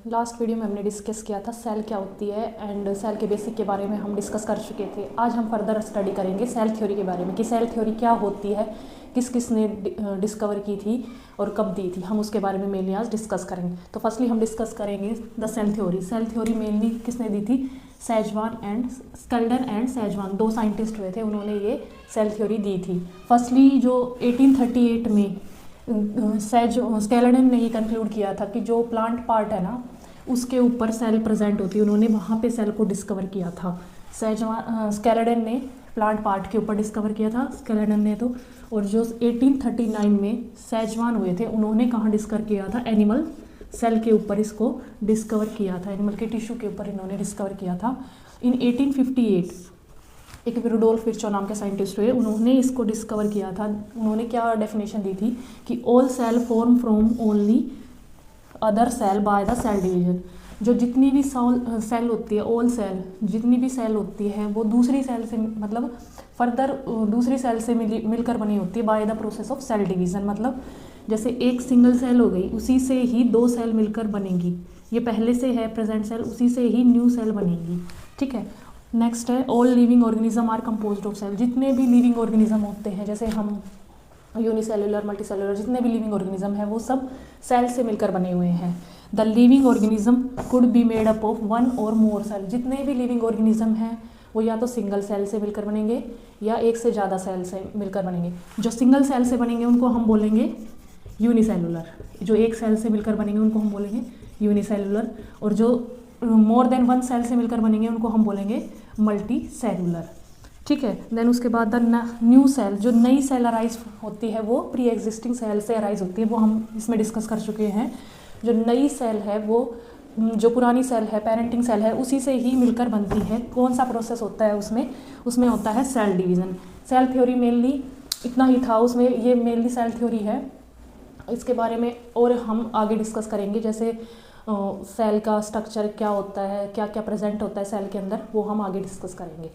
Last video में हमने discuss किया था सेल क्या होती है एंड सेल के बेसिक के बारे में हम डिस्कस कर चुके थे। आज हम फर्दर स्टडी करेंगे सेल थ्योरी के बारे में कि सेल थ्योरी क्या होती है, किस किस ने डिस्कवर की थी और कब दी थी, हम उसके बारे में मेनली आज डिस्कस करेंगे। तो फर्स्टली हम डिस्कस करेंगे the cell theory. Cell theory mainly किसने दी थी? Schwann and Schleiden and Schwann, दो साइंटिस्ट हुए थे, उन्होंने ये सेल थ्योरी दी थी। फर्स्टली जो 1838 में स्केल्डन ने ही कंक्लूड किया था कि जो प्लांट पार्ट है ना उसके ऊपर सेल प्रेजेंट होती है, उन्होंने वहाँ पे सेल को डिस्कवर किया था। स्केल्डन ने प्लांट पार्ट के ऊपर डिस्कवर किया था, स्केल्डन ने तो। और जो 1839 में सेजवान हुए थे, उन्होंने कहाँ डिस्कवर किया था? एनिमल सेल के ऊपर इसको डिस्कवर किया था, एनिमल के टिश्यू के ऊपर इन्होंने डिस्कवर किया था। इन 1858 एक रुडोल्फ विर्चो नाम के साइंटिस्ट हुए, उन्होंने इसको डिस्कवर किया था। उन्होंने क्या डेफिनेशन दी थी कि all cell form from only other cell by the cell division. जो जितनी भी सेल होती है, ऑल सेल जितनी भी सेल होती है वो दूसरी सेल से मतलब फर्दर दूसरी सेल से मिलकर बनी होती है by the process of cell division. मतलब जैसे एक सिंगल सेल हो गई, उसी से ही दो सेल मिलकर बनेंगी। ये पहले से है प्रेजेंट सेल, उसी से ही न्यू सेल बनेगी। ठीक है। नेक्स्ट है all living organism are composed of cell. जितने भी लिविंग ऑर्गेनिज्म होते हैं, जैसे हम यूनिसेलुलर, मल्टीसेलुलर, जितने भी लिविंग ऑर्गेनिज्म हैं वो सब सेल से मिलकर बने हुए हैं। The living organism could be made up of one और मोर सेल। जितने भी लिविंग ऑर्गेनिज्म हैं वो या तो सिंगल सेल से मिलकर बनेंगे या एक से ज़्यादा सेल से मिलकर बनेंगे। जो सिंगल सेल से बनेंगे उनको हम बोलेंगे यूनिसेलुलर, जो एक सेल से मिलकर बनेंगे उनको हम बोलेंगे यूनिसेलुलर, और जो मोर देन वन सेल से मिलकर बनेंगे उनको हम बोलेंगे मल्टी सेलुलर। ठीक है। देन उसके बाद द न्यू सेल, जो नई सेल अराइज होती है वो प्री एग्जिस्टिंग सेल से अराइज होती है, वो हम इसमें डिस्कस कर चुके हैं। जो नई सेल है वो जो पुरानी सेल है, पेरेंटिंग सेल है, उसी से ही मिलकर बनती है। कौन सा प्रोसेस होता है उसमें होता है cell division. Cell theory mainly इतना ही था, उसमें ये मेनली सेल थ्योरी है। इसके बारे में और हम आगे डिस्कस करेंगे, जैसे सेल का स्ट्रक्चर क्या होता है, क्या क्या प्रेजेंट होता है सेल के अंदर, वो हम आगे डिस्कस करेंगे।